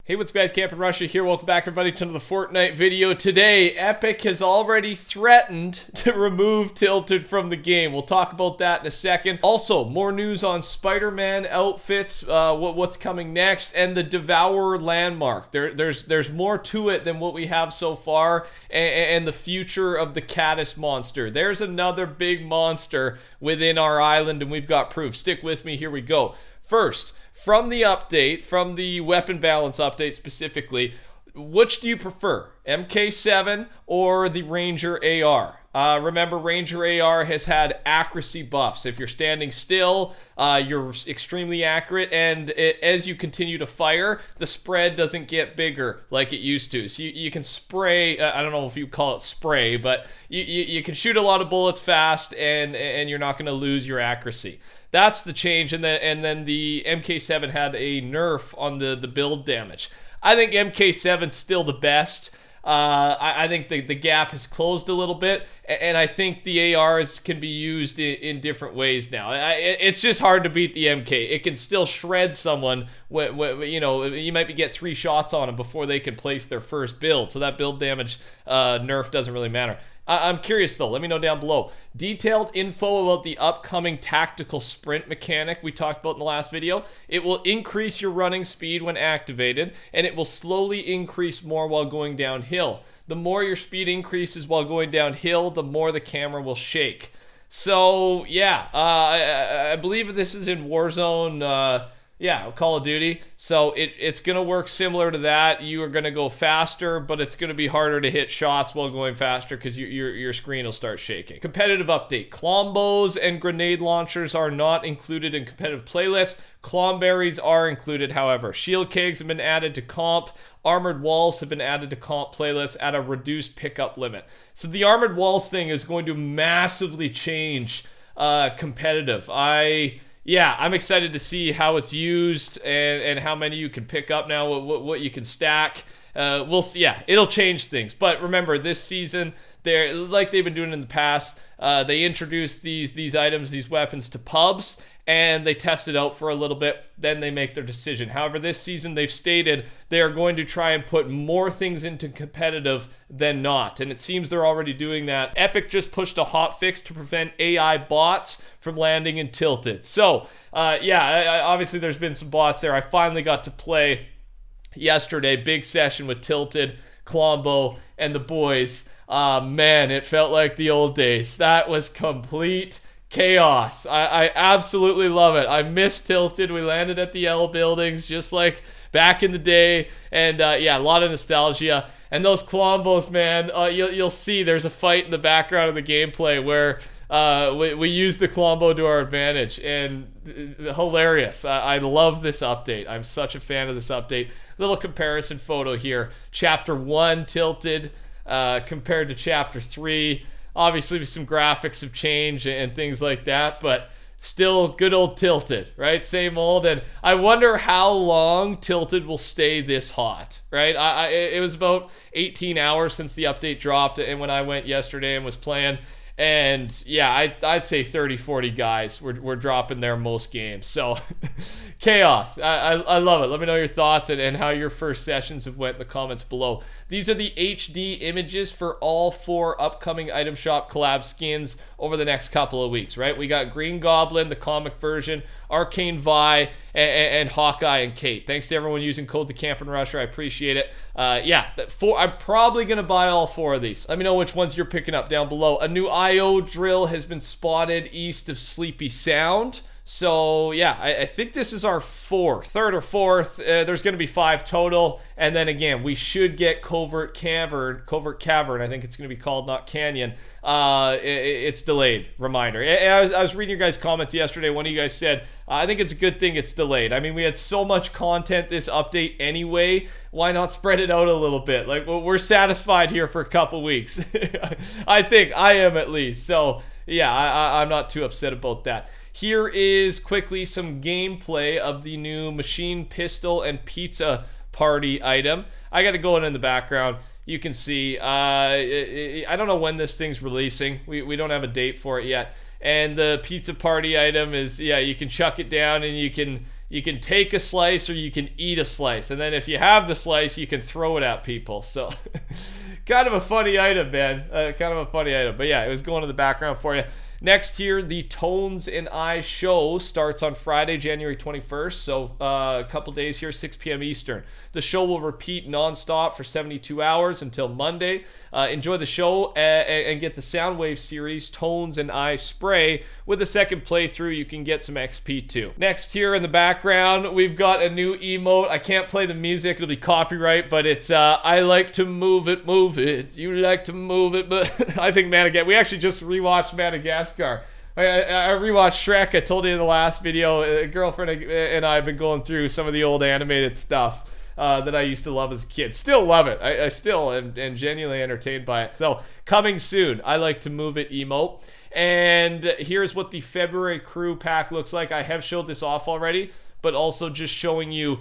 Hey, what's up guys, TheCampingRusher here. Welcome back everybody to another Fortnite video. Today, Epic has already threatened to remove Tilted from the game. We'll talk about that in a second. Also, more news on SpiderMan outfits, what's coming next, and the Devourer landmark. There's more to it than what we have so far, and the future of the Caddis monster. There's another big monster within our island, and we've got proof. Stick with me, here we go. First, from the update, from the weapon balance update specifically, which do you prefer, MK7 or the Ranger AR? Remember, Ranger AR has had accuracy buffs. If you're standing still, you're extremely accurate, and as you continue to fire, the spread doesn't get bigger like it used to. So you can spray, I don't know if you call it spray, but you can shoot a lot of bullets fast, and you're not going to lose your accuracy. That's the change, and then the MK7 had a nerf on the build damage. I think MK7's still the best. I think the gap has closed a little bit, and I think the ARs can be used in different ways now. It's just hard to beat the MK. It can still shred someone. You know, you might get 3 shots on them before they can place their first build, so that build damage nerf doesn't really matter. I'm curious though, let me know down below. Detailed info about the upcoming tactical sprint mechanic we talked about in the last video. It will increase your running speed when activated, and it will slowly increase more while going downhill. The more your speed increases while going downhill, the more the camera will shake. So yeah, I believe this is in Warzone, yeah, Call of Duty. So it's going to work similar to that. You are going to go faster, but it's going to be harder to hit shots while going faster because your screen will start shaking. Competitive update. Clombos and grenade launchers are not included in competitive playlists. Clomberries are included, however. Shield kegs have been added to comp. Armored walls have been added to comp playlists at a reduced pickup limit. So the armored walls thing is going to massively change competitive. Yeah, I'm excited to see how it's used and how many you can pick up now, what you can stack. We'll see. Yeah, it'll change things. But remember, this season, they're like they've been doing in the past. They introduced these items, these weapons to pubs, and they test it out for a little bit. Then they make their decision. However, this season they've stated they are going to try and put more things into competitive than not, and it seems they're already doing that. Epic just pushed a hotfix to prevent AI bots from landing in Tilted. So, yeah, obviously there's been some bots there. I finally got to play yesterday, big session with Tilted, Clombo, and the boys. Man, it felt like the old days. That was complete chaos. I absolutely love it. I miss Tilted. We landed at the L buildings just like back in the day, and yeah, a lot of nostalgia. And those Clombos, man, you'll see there's a fight in the background of the gameplay where we use the Clombo to our advantage, and hilarious. I love this update. I'm such a fan of this update. Little comparison photo here. Chapter 1 Tilted compared to Chapter 3. Obviously, some graphics have changed and things like that, but still good old Tilted, right? Same old. And I wonder how long Tilted will stay this hot, right? It was about 18 hours since the update dropped, and when I went yesterday and was playing, and yeah, I'd say 30-40 guys were dropping there most games. So chaos. I love it. Let me know your thoughts and how your first sessions have went in the comments below. These are the HD images for all 4 upcoming item shop collab skins over the next couple of weeks, right? We got Green Goblin, the comic version, Arcane Vi, and Hawkeye and Kate. Thanks to everyone using code TheCampingRusher. I appreciate it. Yeah, I'm probably going to buy all 4 of these. Let me know which ones you're picking up down below. A new IO drill has been spotted east of Sleepy Sound. So yeah, I think this is our third or fourth. There's going to be 5 total, and then again, we should get Covert Cavern. I think it's going to be called, not Canyon. It's delayed. Reminder. And I was reading your guys' comments yesterday. One of you guys said, I think it's a good thing it's delayed. I mean, we had so much content this update anyway. Why not spread it out a little bit? Like, well, we're satisfied here for a couple weeks. I think I am, at least. So yeah, I'm not too upset about that. Here is quickly some gameplay of the new machine pistol and pizza party item. I got to go in the background. You can see, I don't know when this thing's releasing. We don't have a date for it yet. And the pizza party item is, yeah, you can chuck it down and you can You can take a slice or you can eat a slice. And then if you have the slice, you can throw it at people. So kind of a funny item, man. Kind of a funny item. But yeah, it was going to the background for you. Next here, the Tones and I show starts on Friday, January 21st. So a couple days here, 6 p.m. Eastern. The show will repeat nonstop for 72 hours until Monday. Enjoy the show and get the Soundwave series, Tones and I Spray. With a second playthrough, you can get some XP too. Next here in the background, we've got a new emote. I can't play the music, it'll be copyright, but it's I like to move it, you like to move it, but I think Madagascar, we actually just rewatched Madagascar. I rewatched Shrek. I told you in the last video, a girlfriend and I have been going through some of the old animated stuff that I used to love as a kid. Still love it. I still am genuinely entertained by it. So coming soon, I like to move it emote. And here's what the February crew pack looks like. I have showed this off already, but also just showing you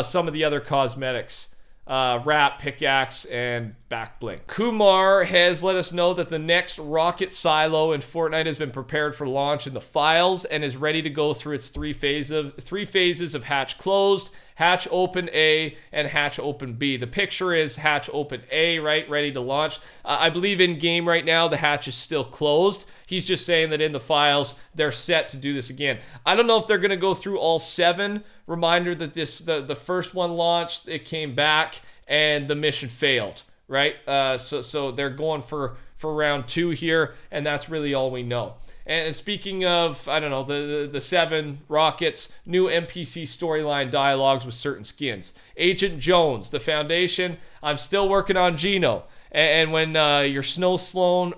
some of the other cosmetics. Wrap, pickaxe, and back bling. Kumar has let us know that the next rocket silo in Fortnite has been prepared for launch in the files and is ready to go through its three phases of hatch closed, hatch open A, and hatch open B. The picture is hatch open A, right, ready to launch. I believe in game right now the hatch is still closed. He's just saying that in the files they're set to do this again. I don't know if they're going to go through all 7. Reminder that the first one launched, it came back, and the mission failed, right? So they're going for round 2 here, and that's really all we know. And speaking of, I don't know, the 7 rockets, new NPC storyline dialogues with certain skins. Agent Jones, the Foundation, I'm still working on Gino. And when you're Snow Sloan,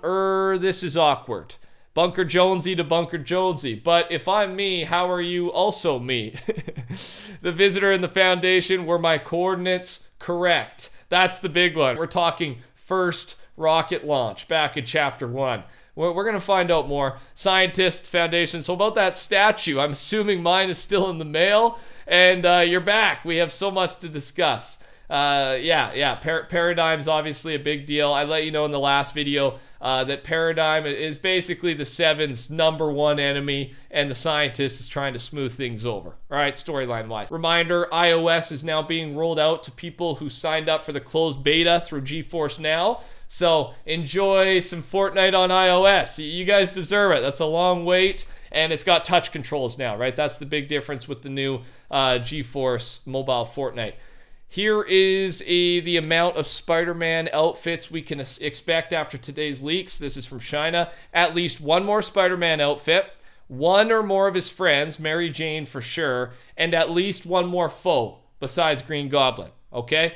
this is awkward. Bunker Jonesy to Bunker Jonesy. But if I'm me, how are you also me? The Visitor and the Foundation, were my coordinates correct? That's the big one. We're talking first rocket launch back in Chapter 1. We're going to find out more. Scientist, Foundation. So about that statue, I'm assuming mine is still in the mail. And you're back. We have so much to discuss. Paradigm's obviously a big deal. I let you know in the last video that Paradigm is basically the 7's #1 enemy, and the Scientist is trying to smooth things over. All right, storyline wise. Reminder, iOS is now being rolled out to people who signed up for the closed beta through GeForce Now. So enjoy some Fortnite on iOS. You guys deserve it. That's a long wait, and it's got touch controls now, right? That's the big difference with the new GeForce mobile Fortnite. Here is the amount of SpiderMan outfits we can expect after today's leaks. This is from China. At least one more SpiderMan outfit, one or more of his friends, Mary Jane for sure, and at least one more foe besides Green Goblin, okay?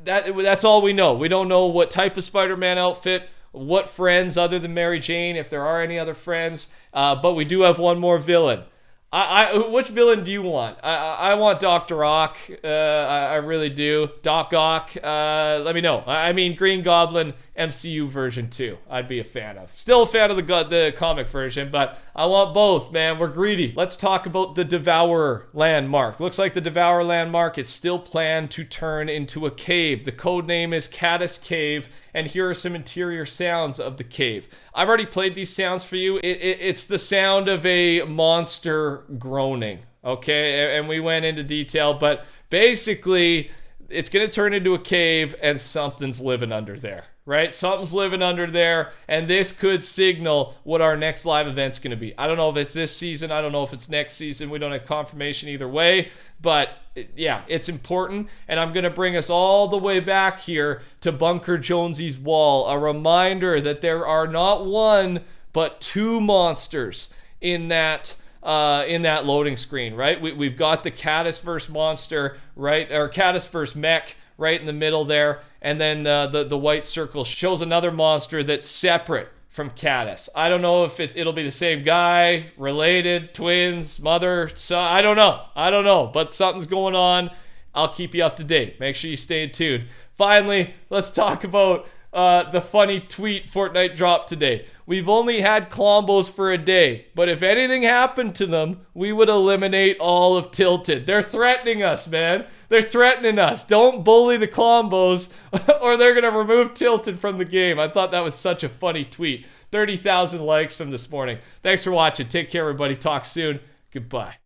That's all we know. We don't know what type of Spider-Man outfit, what friends other than Mary Jane, if there are any other friends, but we do have one more villain. Which villain do you want? I want Dr. Ock. I really do. Doc Ock. Let me know. I mean, Green Goblin MCU version 2. I'd be a fan of. Still a fan of the comic version, but I want both, man. We're greedy. Let's talk about the Devourer landmark. Looks like the Devourer landmark is still planned to turn into a cave. The code name is Caddis Cave, and here are some interior sounds of the cave. I've already played these sounds for you. It's the sound of a monster groaning, okay? And we went into detail, but basically, it's going to turn into a cave and something's living under there, right? Something's living under there, and this could signal what our next live event's going to be. I don't know if it's this season. I don't know if it's next season. We don't have confirmation either way, but yeah, it's important, and I'm going to bring us all the way back here to Bunker Jonesy's wall. A reminder that there are not one, but 2 monsters in that loading screen, right? We've got the Caddis versus monster, right? Or Caddis versus mech right in the middle there. And then the white circle shows another monster that's separate from Caddis. I don't know if it'll be the same guy, related, twins, mother, son. I don't know. But something's going on. I'll keep you up to date. Make sure you stay tuned. Finally, let's talk about the funny tweet Fortnite dropped today. We've only had Clombos for a day, but if anything happened to them, we would eliminate all of Tilted. They're threatening us, man. They're threatening us. Don't bully the Clombos or they're going to remove Tilted from the game. I thought that was such a funny tweet. 30,000 likes from this morning. Thanks for watching. Take care, everybody. Talk soon. Goodbye.